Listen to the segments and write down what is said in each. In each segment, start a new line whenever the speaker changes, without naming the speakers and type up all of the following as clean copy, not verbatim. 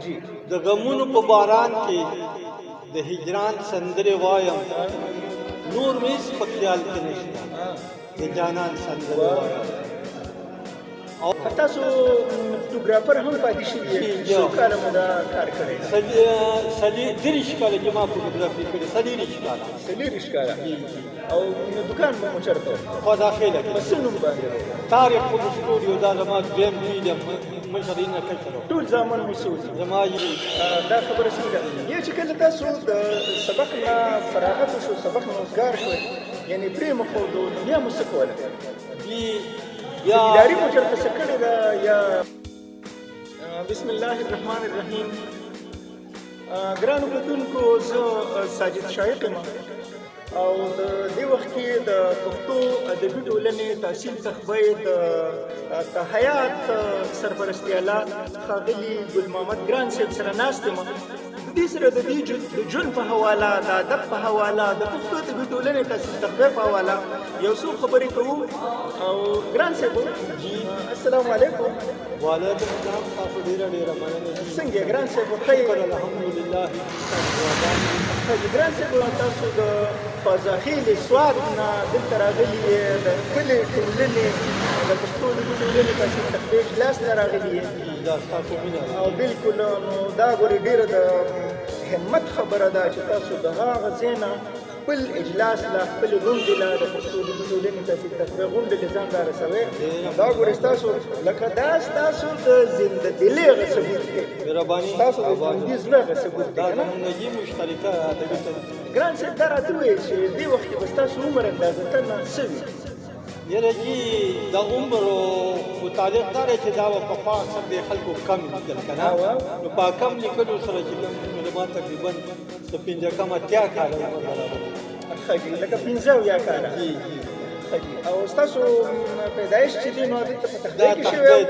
جی
د غمونو په باران کې د هجران سندرې وایم نور مې هېڅ په خیال کې نشته د جانان سندرې وایم
تاسو فوټوګرافر هم پاتې شوي یې څو کاله مو دا کار کړی
دېرش کاله چې ما فوټوګرافي کړې څلېرویشت کاله
40 کاله او دکان مو چېرته و
خوا داخله کې
په څه نوم باندې
طارق فوټو سټوډیو دا زما دویم دوی د مشر نه کشر و
ټول زامن مو څه وو
زما
دا خبره څنګه یو چې کله تاسو د سبق نه فراغت وشو سبق نه اوزګار شوئ یعنې پرېمښودو نو بیا مو څه کوله اداري مو چېرته څه کړې ده یا بسم الله الرحمن الرحیم ګرانو کتونکو زه ساجد شایق یم او د دې وخت کې د پښتو ادبي ټولنې تحصیل تخبه د تحیات سرپرستي اعلی ښاغلي ګل محمد ګران صاحب سره ناست یم د دې سره د دې د ژوند په حواله د ادب په حواله د پښتو ادبي ټولنې تحصیل تخبه په حواله یو څو خبرې کوو او ګران صاحب جی السلام علیکم
وعلیکم السلام تاسو ډېره مننه
څنګه ګران صاحب خیر
الحمدلله
ګران صاحب تاسو د فضاخیل سواد نه دلته راغلي د خپلې ټولنې د پښتو ادبي ټولنې تحصیل تخبه اجلاس ته راغلي
دا ستاسو مینه
او بالکل نو دا ګورې ډېره د همت خبره ده چې تاسو د هغه ځای نه خپل اجلاس لا خپل غونډې لا د پښتو ادبي ټولنې تحصیل تخبه غونډې له ځان رارسوئ دا ګورې ستاسو لکه دا ستاسو د زنده دلۍ هغه ثبوت دی ستاسو د ژوندي زړه هغه ثبوت دی
دا زموږ یې مشترکه ادبي
ګران صاحب دا راته ووایئ چې دې وخت کې به ستاسو عمر اندازتاً څه وي
یاره جي د عمر متعلق دا دی چې دا به په اکثر د خلکو کم لیکل که نه نو په کم لیکلو سره چې کوم ما تقریبا د 15 اتیا کاله عمر برابر
لکه 15 یا کاله او ستاسو پیدایش چې دی نو دلته په تخبه کې شوی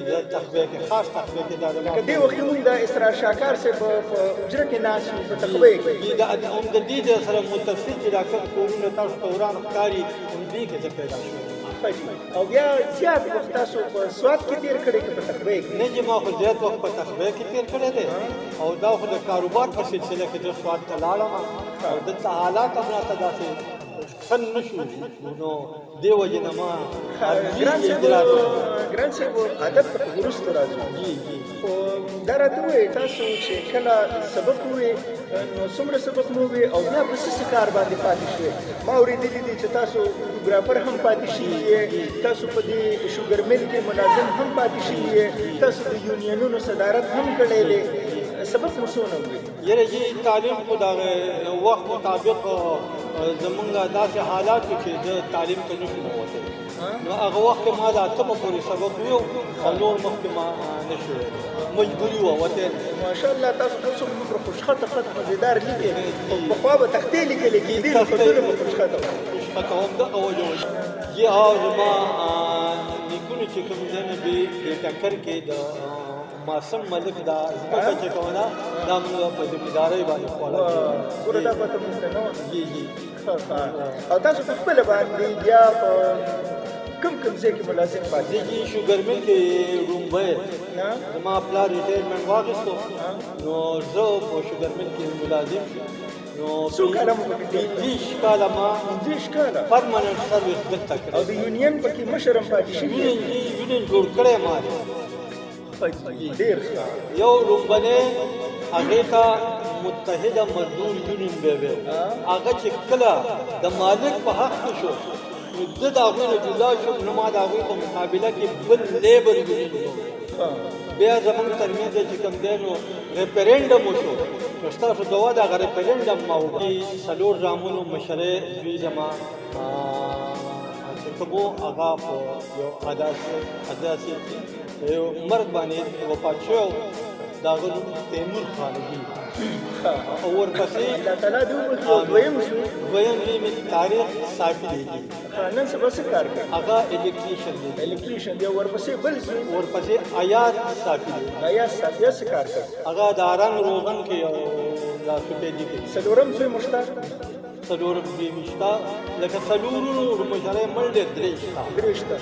دا تخبه کې خاص تخبه کې دا
لکه دې وخت کې مونږ د اسرار شاکار صاحب په حجره کې ناست یو په تخبه کې
دا هم د دې سره متصل چې دا کوم کورونه تاسو ته وران ښکاري همدې کې زه پیدا شوم
او بیا زیات وخت تاسو په سواد کې تېر کړی که په تخبه کې
نه چې ما خو زیات وخت په تخبه کې تېر کړی دی او دا خو د کاروبار په سلسله کې زه سواد ته لاړم او دلته حالات هم راته داسې ښه نه شو نو دې وجې نه ما
ګران صاحب ادب ته وروسته راځو خو دا راته ووایئ تاسو چې کله سبق ووایئ نو څومره سبق مو ووایئ او بیا په څه کار باندې پاتې شوئ ما اورېدلي دي چې تاسو فوټوګرافر هم پاتې شوي یې تاسو په دې شوګر میل کې ملازم هم پاتې شوي یې تاسو د یونینونو صدارت هم کړی دی سبق مو څونه ووایي
یاره جي تعلیم خو د وخت مطابق زمونږ داسې حالاتو چې زه تعلیم ته نه شم وتلی نو هغه وخت کې ما د اتمه پورې سبق ویو او نور مخکې ما نه شو مجبوري وه وتی
ماشاءالله تاسو اوس هم دومره خوشخطه خط مزېدار لیکئ پخوا به تختې لیکلې کېدې نو خطونه به خوشخطه وه
خوشخطه همدغه وجه وه جي او زما نیکونو چې کوم ځای نه دې ټکر کې د ماسم ملک دا ځمکه چې کوله دا موږ په ذمهدارۍ باندې خوړه
ګوره دا پته موږ ته نه وه او تاسو په خپله باندې بیا په کوم ځای کې ملازم پاتې
دي شوګر میل کې رومبی زما پلار ریټایرمنټ واخیستو نو زه په شوګر میل کې ملازم نو
څو کاله مو پکې
20 کاله ما
20 کاله
پرمننټ سروس دلته کړی
او د یونین پکې مشر هم پاتې شوي
یونین جوړ کړی ما
ډېر
یو رومبنی هغې ته متحده مزدور یونین به وی هغه چې کله د مالک په حق کې شو نو زه د هغوی نه جدا شوم نو ما د هغوی په مقابله کې بل لیبر یونین بیا زموږ ترمنځ چې کوم دی نو ریفرنډم وشو نو ستاسو دوا د هغه ریفرنډم ما وکړي 4 زامنو مشرۍ دوی زما چې کوم هغه په یو حداسي یو مرد باندې وفات شو دا هغه نوم تیمور خانجي او ورپسې
الله تعالی دې وکړي دویم شو
دویم مې تاریخ صافي دی
نن سبا څه کار کوي
هغه الکتریشن دی
ورپسې بل
ورپسې آیات صافي دی
آیات صافي څه کار کوي
هغه د رنګ روغن کې او لاسو ته دي
څلورم څه مشتا
څلورم دې مشتا لکه څلورو مشره مړ درېشتا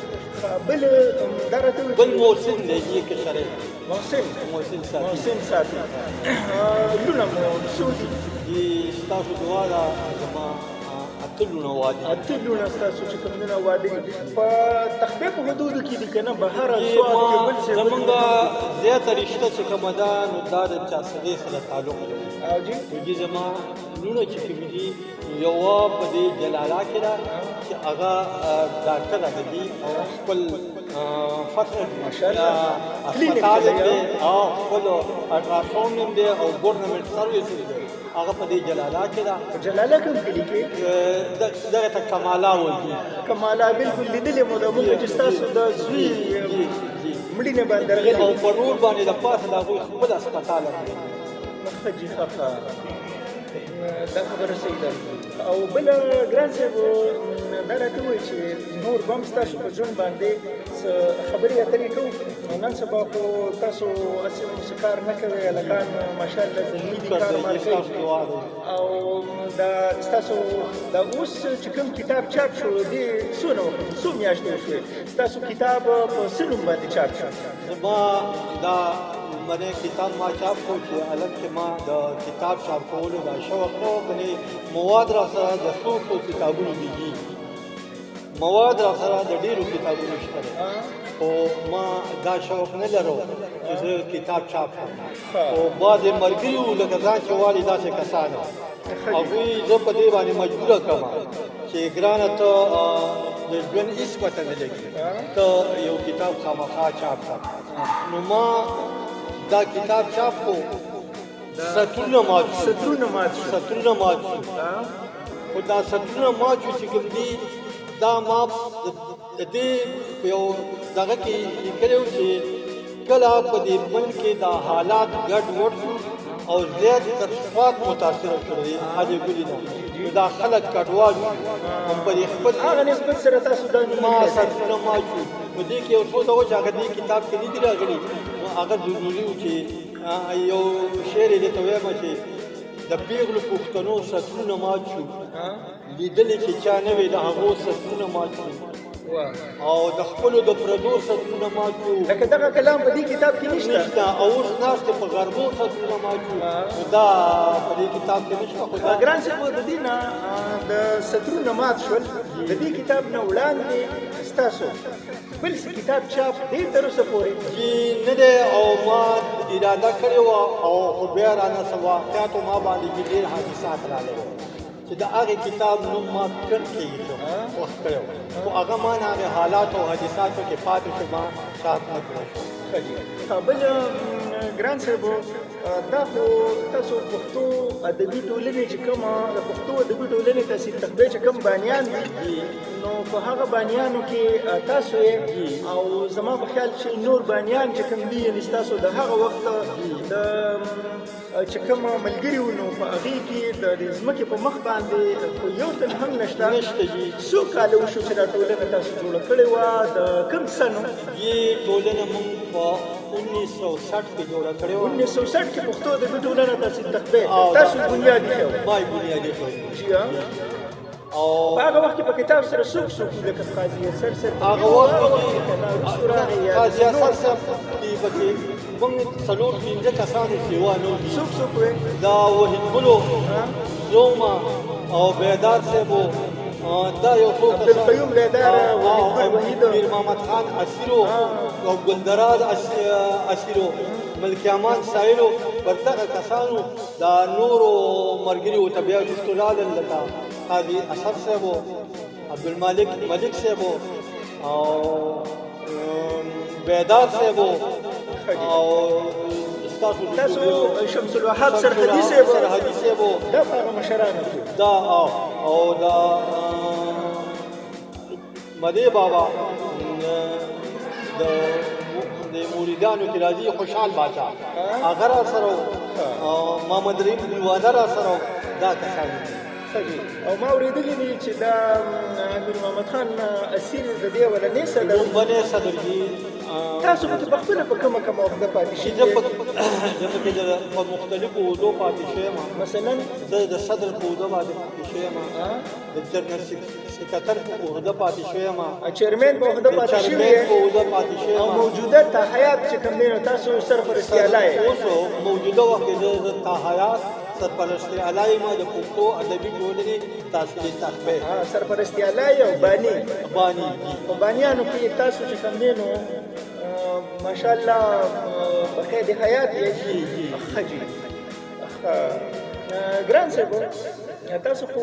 بل درته
بل موسم دی کې سره محسن ساتي
محسن ساتي لونه مو سودي
دي ستاسو دعا ده زما اتلونه وادي
اتلونه ستاسو چې کومونه وادي په تخته په حدود کې دي کنه بهر سواد کې بل څه
زمونږه زیاته رشته چې کومه ده نو دا د چا سره تعلق لري
او جی
زما لونه چې کوم دي یو په دې جلاله کې ده چې هغه ډاکټر دی او خپل فتح
ماشاءالله
هسپتال دی او خپل الټراساوند دی او ګورنمنت سرویس دی هغه په دې جلاله کې ده
جلاله کوم کلی کې
دغه ته کمالا وایي
کمالا بالکل لیدلې مو د موږ چې تاسو د زوی مړی نه باندې راغلی
او په نور باندې د پاسه د هغوی خپل هسپتال دی
خجي خفا دا خبره صحیح ده او بل ګران صاحب دا راته وایي چې نور به هم ستاسو په ژوند باندې خبرې اترې کوو نن سبا خو تاسو هسې موسیقار نه کوئ هلکان ماشاءالله ذهني دي کار مار کوي او دا ستاسو دا اوس چې کوم کتاب چاپ شو دې څونه وخت څو میاشتې وشوې ستاسو کتاب په څه نوم باندې چاپ شو
زما دا منه کتاب ما چاپ کو چې الګ کې ما د کتاب چاپ کولو دا شوق نو کني مواد را سره د څو کتابونو دي مواد را سره د ډیرو کتابونو شته او ما دا شوق نه لرو چې کتاب چاپ کړم او بعد مرګریو لکه ځان چې والي داسې کسانو او وی زه په دې باندې مجبور کړم چې ګرانه ته د ژوند هیڅ پته نه لګي ته یو کتاب خامخا چاپ کړه نو ما دا کتاب چاپ کو سطرونه مات خو دا سطرونه مات چې کوم دي دا ما د دې یو دغه کې لیکلو چې کله په دې ملک کې دا حالات ګډ وډ او زیات ترفات متاثر کړي حاجی ګلی نه دا خلک کډوال هم په خپل
هغه نسبت سره تاسو دا
ما سطرونه مات نو دې کې یو څه دا و چې هغه دې کتاب کې نه دی راغلي نو هغه ضروري و چې یو شعر دې ته وایم چې د پیغلو پښتنو سطرونه مات شو لیدلې چې چا نه وي د هغو سطرونه مات شو او د خپلو د پردو سطرونه مات شو
لکه دغه کلام په دې کتاب کې
نشته او اوس ناست په غربو سطرونه مات شو دا په دې کتاب کې نشته خو دا
ګران صاحب د دې نه د سطرونه مات شول د دې کتاب نه وړاندې ستاسو بل څه کتاب چاپ دې تر اوسه پورې
چې نه دی او ما اراده کړې وه او خو بیا رانه څه واقعاتو ما باندې کې ډېر حادثات راغلي چې د هغې کتاب نوم ما کړ کېږي وخت کړی و خو هغه ما نه هغې حالاتو او حادثاتو کې پاتې شو ما چاپ نه کړی شو
بل ګران صاحب دا خو تاسو پښتو ادبي ټولنې چې کومه د پښتو ادبي ټولنې تاسې تخبې چې کوم بانیان دي نو په هغه بانیانو کې تاسو او زما په خیال چې نور بانیان چې کوم دي یعنې ستاسو د هغه وخت د چې کوم ملګري وو نو په هغې کې د ځمکې په مخ باندې خو یو تن هم نشته څو کاله وشو چې دا ټولنه تاسو جوړه کړې وه د کوم څه نو
دې ټولنه مونږ په 1960 کې جوړه کړې وه
1960 کې پښتو ادبي ټولنه تاسې تخبې تاسو بنیاد ایښی و
ما یې بنیاد ایښی
جی او هغه وخت په کتاب سره څوک لکه قاضي اثر صاحب
هغه وخت قاضي اثر صاحب کې پکې موږ څلور پنځه کسانو سیوانو
څوک
دا وحید ګلو زوما او بیدار صاحب دا یو څو
عبدالقیوم بیدار
وحید میر محمد خان اسیرو او ګلدراز اسیرو ملکی امان سایلو پر دغه کسانو دا نورو ملګري ورته بیا وروستو راغلل لکه قاضي اثر صاحب عبدالمالک ملک صاحب او بیدار صاحب او
تاسو شمس الوهاب سرحدي صاحب دا هغه مشرانو
دا او دا مدی بابا د مریدانو کې راځي خوشحال باچا هغه را سره محمد رحیم ګلوانه را سره دا کسان
ښه جي او ما اورېدلي دي چې دا امیر محمد خان اسیر د دې ولنې صدر
لومبنی صدر جي
تاسو په خپله په کومه عهده پاتې
چې
شئ
زه پکې په مختلفو عهدو پاتې شوی یم.
مثلا
زه د صدر په عهده باندې پاتې شوی یم، د جنرال سکرټر په عهده پاتې شوی یم،
چیرمین په عهده پاتې شوی
چیرمین په عهده پاتې شوی
او
یم،
موجوده تحیات چې کوم دی نو تاسو سرپرستي اعلی یې.
اوس موجوده وخت کې زه د تحیات سرپرستي اعلی یم د پښتو ادبي ټولنې تحصیلي تحفه
سرپرستي اعلی او بانی
بانی
په بانیانو کې تاسو چې کوم دی نو ماشاءالله بقید حیات یې ښه جي. ګران صاحب تاسو خو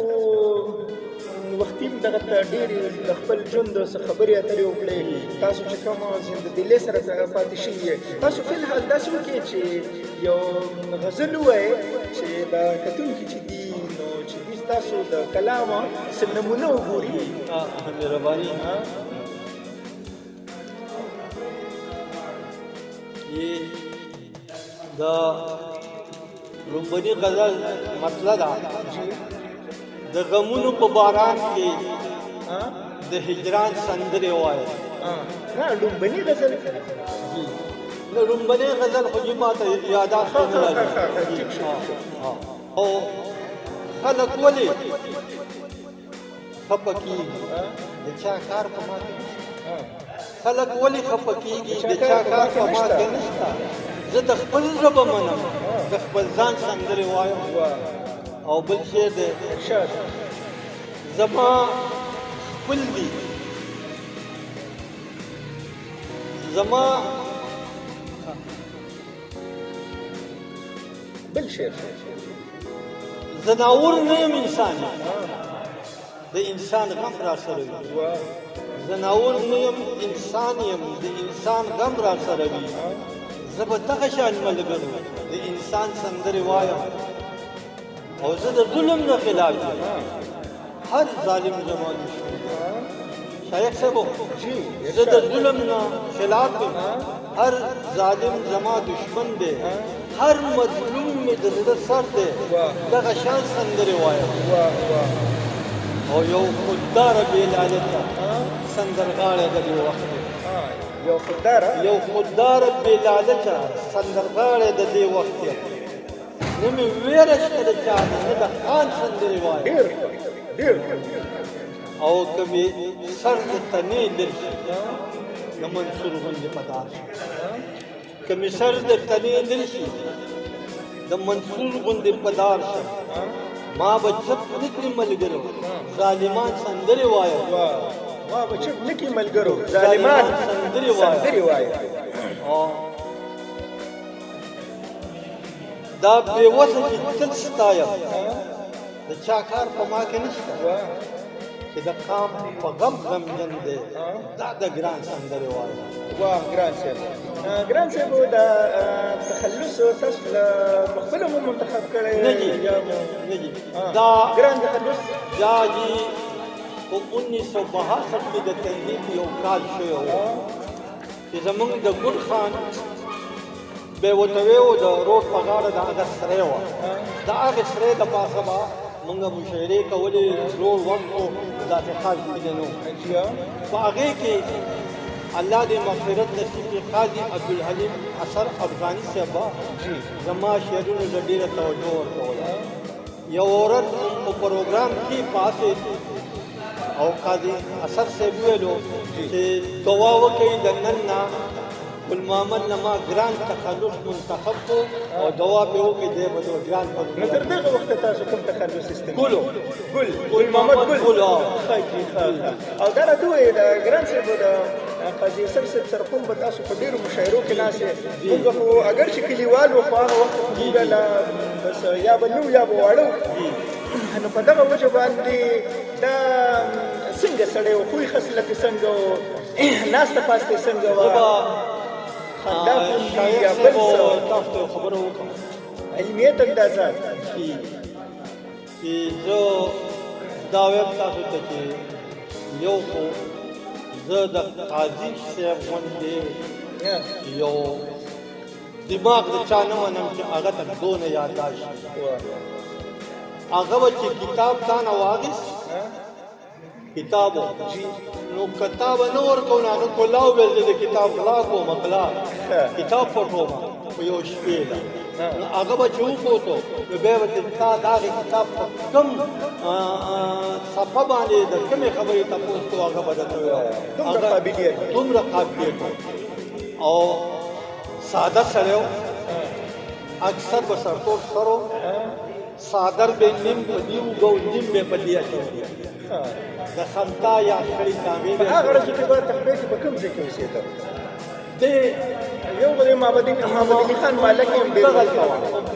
وختي دغه ډېرې د خپل ژوند څخه خبرې اترې وکړې، تاسو چې کومه زنده‌دلۍ سره پاتې شوي یې، تاسو فلحال داسې وکړئ چې یو غزل ووایئ چې دا کتونکي چې دي نو چې دوی ستاسو د کلامه څه نمونه وګوري.
مهرباني دا لومبني غزل مطلب ده د غمونو په باران کې د هجران سندرې وایي.
نه لومبني غزل
نو لومبني غزل خو جې ماته یاداشت نه راځي. او خلک ولې خفه کېږي د چا کار په ما کې نشته؟ خلک ولې خفه کېږي د چا کار په ما کې نشته؟ زه د خپل ژبه منم، د خپل ځان سندرې وایم. او بل شی دی زما خپل دي، زما
بل شعر
زناور نه یم انسان یم، د انسان غم را سره وي. زناور نه یم انسان یم، د انسان غم را سره وي. زه به دغه شان ملګرو د انسان سندرې وایم. او زه د ظلم نه خلاف یم، هر ظالم زما دشمن دی. شایخ صاحب زه د ظلم نه خلاف یم، هر ظالم زما دشمن دی، هر مظلوم مې د زړه سر دی. دغه شان سندرې وایم. او یو خودداره بې لالچه سندرغاړی د دې وخت دی.
یو
خودداره بې لالچه سندرغاړی د دې وخت دی. نه مې ویره شته د چا نه، نه د خان سندرې وایم. او که مې سر د تنې لر شي د منصور غوندې په دار شي، که مې سر د تنې لر شي د منصور غوندې په دار شي. ما به چپ نه کړي ملګرو ظالمان سندرې وایم.
ما به چپ نه کړي ملګرو ظالمان
سندرې وایم. دا بې وسه چې تل ستایم، د چا کار په ما کې نشته، چې د قام په غم غمجن دی. دا د ګران سندرې وایم.
واه ګران صاحب دا تخلص تاسو په خپله مو منتخب کړی
نه جي دا
ګران تخلص
دا جي په 1962 کې د تهذیب یو کال شوی و چې زمونږ د ګل خان به ورته ویو د روډ په غاړه د هغه سری وه، د هغې سری د پاسه به مونږ مشاعرې کولې. زوړ وخت و ذاتي خاص مینه نه و. په هغې کې الله دې مغفرت نصیب کړي قاضي عبدالحلیم اثر افغاني صاحب زما شعرونو ته ډېره توجه ورکوله. یو ورځ په پروګرام کې پاسې او قاضي اثر صاحب ویلو چې دعا وکړئ د نن نه ګل محمد نه ما ګران تخلص منتخب کړو او دعا پې وکړئ دی به د ګران په
نو تر دغه وخته تاسو کوم تخلص استعمال
ګل محمد ګل
او دا راته ووایئ د ګران صاحب د قاضي اثر صاحب سره کوم به تاسو په ډېرو مشاعرو کې ناست یې. موږ خو اګر چې کلیوال وو خو هغه وخت موږ بس یا به نو یا به واړه نو په دغه وجه باندې دا څنګه سړی و، خوی خصلت یې څنګه و، ناسته پاسته یې څنګه وه، خندا خوندي یا بل څه
تاسو ته خبره وکړم
علمیت اندازات
چې زه دا وایم تاسو ته چې یو خو زه د قاضي صاحب غوندې یو دماغ د چا نه منم چې هغه ته دونه یادداشت هغه به چې کتاب تا نه واخیست کتاب نو کتاب نه ورکو نو هغه کولاو ویل چې د کتاب غلا کوم غلا کتاب پټوم په یو شپې ده نو هغه به چې وکوتو نو بیا به تا د هغې کتاب په کوم صفحه باندې د کومې خبرې تپوس کو هغه به درته ووایي دومره قابلیت او ساده سړی و اکثر به سرتور سر و صادر به نیم په دې وګو نیم به په دې اچوي د خنتا یا شړې جامې
په هغه ورځ کې به تقریبا په کوم ځای کې اوسېده یو به د محمد علي خان مالک هم ډېر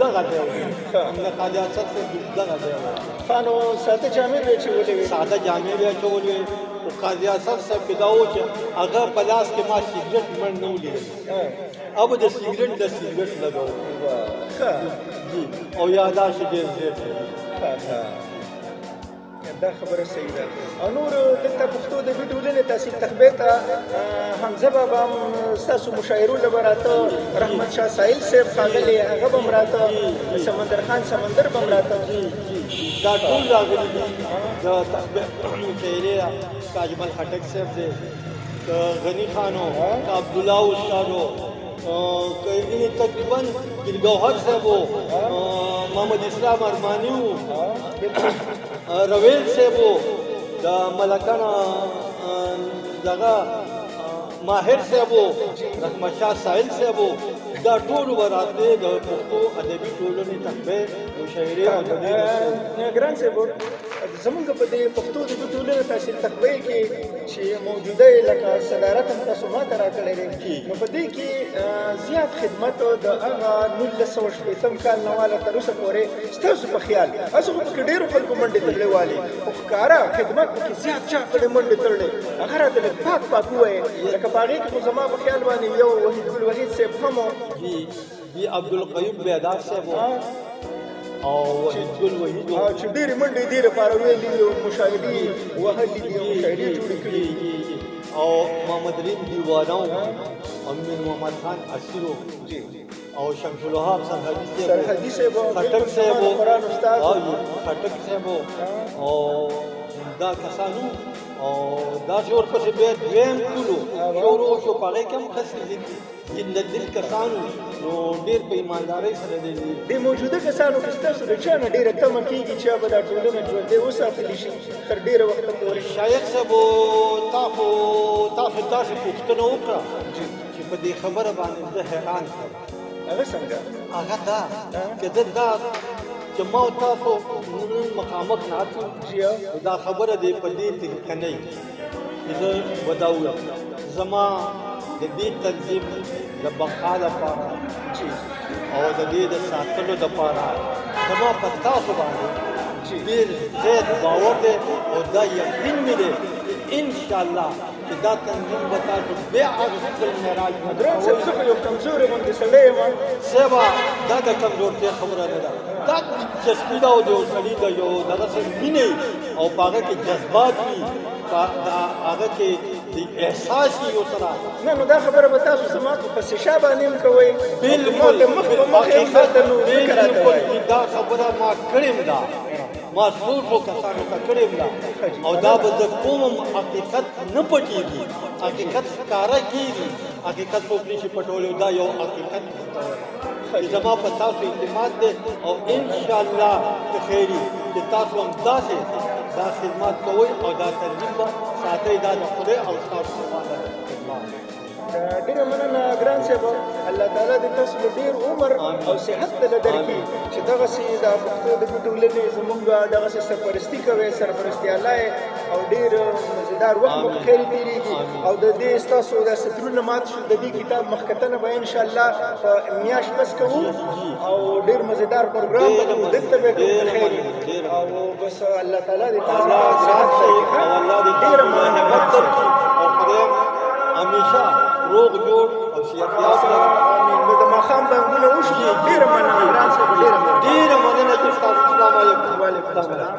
دغه دی نه قاضي اسد دغه دی
نو ساده جامې به اچولې وې
ساده جامې به اچولې وې او قاضي اسد صاحب کې دا و چې هغه په لاس کې ما سګرټ مړ نه ولیدل अब د سګرټ لګاو او یاداش ډېر زیات
دا خبره صحیح ده او نور دلته پښتو د ټولنې تحصیل تخبې ته حمزه بابا هم ستاسو مشاعرو له به راته رحمت شاه سایل صاحب ښاغلی هغه به هم راته سمندر خان سمندر به هم راته
دا ټول راغلي دي د تخبې مشاعرې که اجمل خټک صاحب دی که غني خانو که عبدالله استادو تقریبا ګلګوهر صاحب و محمد اسلام ارماني و رویل صاحب و د ملکانه دغه ماهر صاحب و رحمت شاه سایل صاحب و دا ټول به راتلې د پښتو ادبي ټولنې تخبې مشاعرې او
ګران صاحب زمونږ په دې پښتو ادبي ټولنې تحصیل تخبې کې چې موجوده لکه صدارت هم تاسو ماته راکړی دی نو په دې کې زیات خدمت د هغه 1960 کال نه واله تر اوسه پورې ستاسو په خیال هسې خو پکې ډېرو خلکو منډې تړلې والې خو ښکاره خدمت پکې زیات چا کړې منډې تړلې هغه راته لږ پاک پاک ووایې لکه په هغې کې خو زما په خیال باندې یو وحید صاحب هم و
عبدالقیوم بیدار صاحب او وحید الوحید
چې ډېرې منډې دې لپاره ویلي دي او مشاهدې وهلي دي او مشاهدې جوړې کړي
او محمد ریم دیوانه او امین محمد خان اسیرو او شمس الوهاب
سرحدي صاحب
خټک صاحب
قرآن استاد
خټک صاحب او دا کسانو او دا چې ورپسې بیا دویم کلو شروع شو په هغې کې هم خسې دل کسانو نو ډېر په ایماندارۍ سره
د موجوده کسانو کې ستاسو د چا نه ډېره تمه کېږي چې به دا ټولنه ژوندۍ وساتلی شي تر ډېره وخته پورې
شایق صاحب تاسو داسې پوښتنه وکړه چې په دې خبره باندې زه حیران کړم
هغه څنګه
هغه دا چې دا چې ما او تاسو نن مخامخ ناست یو دا خبره دی په دې طریقه نه وي چې زه به دا ووایم زما د دې تنظیم د بقا لپاره او د دې د ساتلو لپاره زما په تاسو باندې ډېر زیات باور دی او دا یقین مې دی انشاءالله چې دا تنظیم به تاسو بیا هغه خپل معراج
ګران صاحب زه خو یو کمزوری غوندې سړی یم
صاحبه دا د کمزورتیا خبره نه ده دا دلچسپي ده او د یو سړي د یو دغسې مینې او په هغه کې جذبات وي په هغه کې د احساس وي یو سره
نه نو دا خبره به تاسو زما په سشا باندې هم کوئ
بالکل
مخ په مخ یې درته نو ذکر راته وایي
دا خبره ما کړې ده ما څو کسانو ته کړې ده او دا به د کوم حقیقت نه پټېږي حقیقت ښکاره کېږي حقیقت څوک نشي پټولی دا یو حقیقت زما په تاسو اعتماد دی او انشاءالله که خیري چې تاسو هم داسې دا خدمات کوئ او دا ترغیب به ساتئ دا د خدای او ستاسو لپاره خدمات
ډېره مننه ګران صاحب الله تعالی دې تاسو له ډېر عمر او صحت دله درکړي چې دغسې دا پښتو ادبي ټولنې زموږ دغسې سرپرستي کوئ سرپرستیاله او ډېر مزیدار وخت مو په خیر تېرېږي او د دې ستاسو دا سترونه مات شو د دې کتاب مخکتنه به انشاءالله په میاشت بس کوو او ډېر مزیدار پروګرام به کوو دلته به کوو په خیر او بس الله تعالی دې تاسو
ډېره مننه او خدای همیشه روغ جوړ او صحتیاب
امین د ماښام بانګونه وشي ډېره مننه ګران صاحب ډېره مننه
چې تاسو السلام علیکم
وعلیکم السلام